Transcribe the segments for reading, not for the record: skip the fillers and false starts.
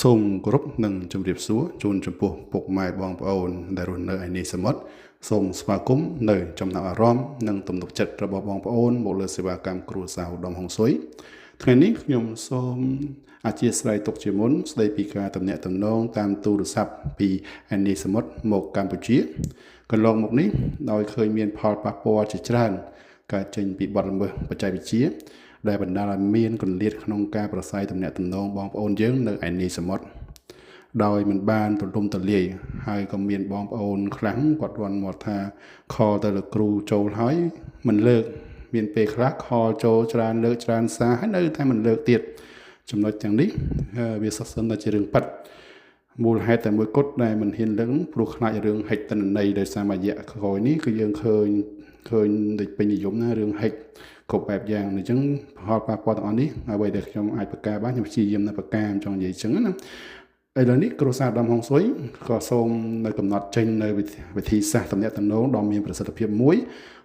សូមគោរពនិងជម្រាបសួរជូនចំពោះពុកម៉ែបងប្អូនដែលរស់នៅឯនេះសមុទ្រសូមស្វាគមន៍នៅចំណាប់អារម្មណ៍និងទំនុកចិត្តរបស់បងប្អូនមកលើសេវាកម្មគ្រួសារឧត្តមហុងស៊ុយថ្ងៃនេះខ្ញុំសូមអធិស្ឋានទុកជាមុនស្ដីពីការទំនាក់ទំនងតាមទូរស័ព្ទពីឯនេះសមុទ្រមកកម្ពុជាកន្លងមកនេះដោយឃើញមានផលប៉ះពាល់ជាច្រើនកើតចេញពីបទល្មើសបច្ចេកវិទ្យាដែលបណ្ដាលឲ្យមានគម្លាតក្នុងការប្រស័យទំនាក់ទំនងបងប្អូនយើងនៅឯនេះសមុទ្រដោយមិនបានទូលំទូលាយហើយក៏មានបងប្អូនខ្លះគាត់រាន់មកថាខលទៅលោកគ្រូចូលហើយមិនលើកមានពេលខ្លះខលចូលច្រើនលើកច្រើនសារហើយនៅតែមិនលើកទៀតចំណុចទាំងនេះវាសុទ្ធសឹងតែជារឿងប៉ັດមូលហេតុតែមួយគត់ដែលមិនហ៊ានលើកព្រោះខ្លាចរឿងហិចតនន័យដោយសារមួយរយៈក្រោយនេះគឺយើងឃើញដូចពេញនិយមណារឿងហិចគ្រប់បែបយ៉ាងអញ្ចឹងផលប៉ះពាល់ទាំងអស់នេះអ្វីដែលខ្ញុំអាចប្រកាសបានខ្ញុំព្យាយាមនៅប្រកាសចង់និយាយអញ្ចឹងណាឥឡូវនេះគ្រួសារឧត្តមហុងស៊ុយក៏សូមនៅកំណត់ចេញនៅវិធីសាស្ត្រទំនាក់ទំនងដ៏មានប្រសិទ្ធភាពមួយ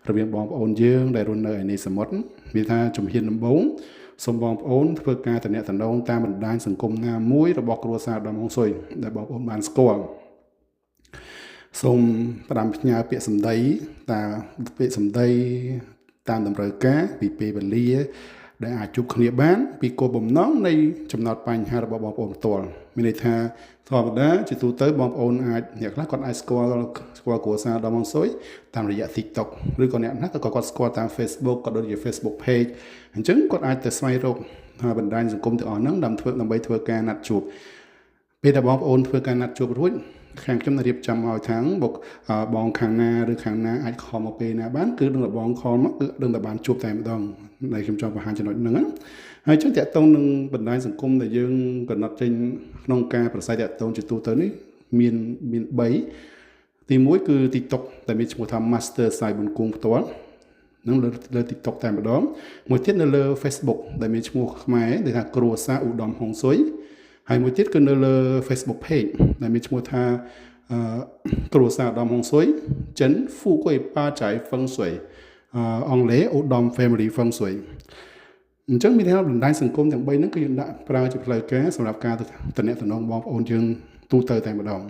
រវាងបងប្អូនយើងដែលរស់នៅឯនេះសមុទ្រវាថាជំហានដំបូងសូមបងប្អូនធ្វើការទំនាក់ទំនងតាមបណ្ដាញសង្គមណាមួយរបស់គ្រួសារឧត្តមហុងស៊ុយដែលបងប្អូនបានស្គាល់សូមផ្ដាំផ្ញើពាក្យសម្ដីតាមតម្រូវការពីពេលវេលាដែលអាចជួបគ្នាបានពីគោលបំណងនៃចំណោទបញ្ហារបស់បងប្អូនផ្ទាល់មានន័យថាធម្មតាជាទូទៅបងប្អូនអាចអ្នកខ្លះគាត់អាចស្គាល់គ្រួសារឧត្តមហុងស៊ុយតាមរយៈ TikTok ឬក៏អ្នកណាក៏គាត់ស្គាល់តាម Facebook ក៏ដូចជា Facebook Page អញ្ចឹងគាត់អាចទៅស្វែងរកបណ្ដាញសង្គមទាំងអស់ហ្នឹងដើម្បីធ្វើការណាត់ជួបពេលដែលបងប្អូនធ្វើការណាត់ជួបរួចខាងខ្ញុំនឹងរៀបចំឲ្យខាងបងខាងណាឬខាងណាអាចខលមកពេលណាបានគឺដឹងតែបងខលមកគឺដឹងតែបានជួបតែម្ដងដែលខ្ញុំចង់បង្ហាញចំណុចហ្នឹងហើយចឹងតាក់ទងនឹងបណ្ដាញសង្គមដែលយើងកំណត់ចេញក្នុងការប្រស័យតាក់ទងជាទូទៅនេះមាន3ទី1គឺ TikTok ដែលមានឈ្មោះថា Master សាយប៊ុនគួងផ្ទាល់នឹងលើ TikTok តែម្ដងមួយទៀតនៅលើ Facebook ដែលមានឈ្មោះខ្មែរដែលថាគ្រួសារឧត្តមហុងស៊ុយហើយមួយទៀតគឺនៅលើ Facebook Page ដែលមានឈ្មោះថាគ្រួសារឧត្តមហុងស៊ុយចិនហ្វូកុយប៉ាចៃហ្វឹងស៊ុយអង់គ្លេសឧត្តម Family ហ្វឹងស៊ុយអញ្ចឹងមានថាបណ្ដាញសង្គមទាំង3ហ្នឹងគឺយើងដាក់ប្រើជាផ្លូវការសម្រាប់ការទំនាក់ទំនងបងប្អូនយើងទូទៅតែម្ដង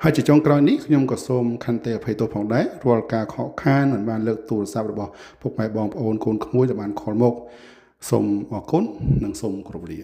ហើយជាចុងក្រោយនេះខ្ញុំក៏សូមខន្តីអភ័យទោសផងដែររាល់ការខកខានមិនបានលើកទូរស័ព្ទរបស់ពុកម៉ែបងប្អូនកូនក្មួយដែលបានខលមកសូមអរគុណនិងសូមគោរពលា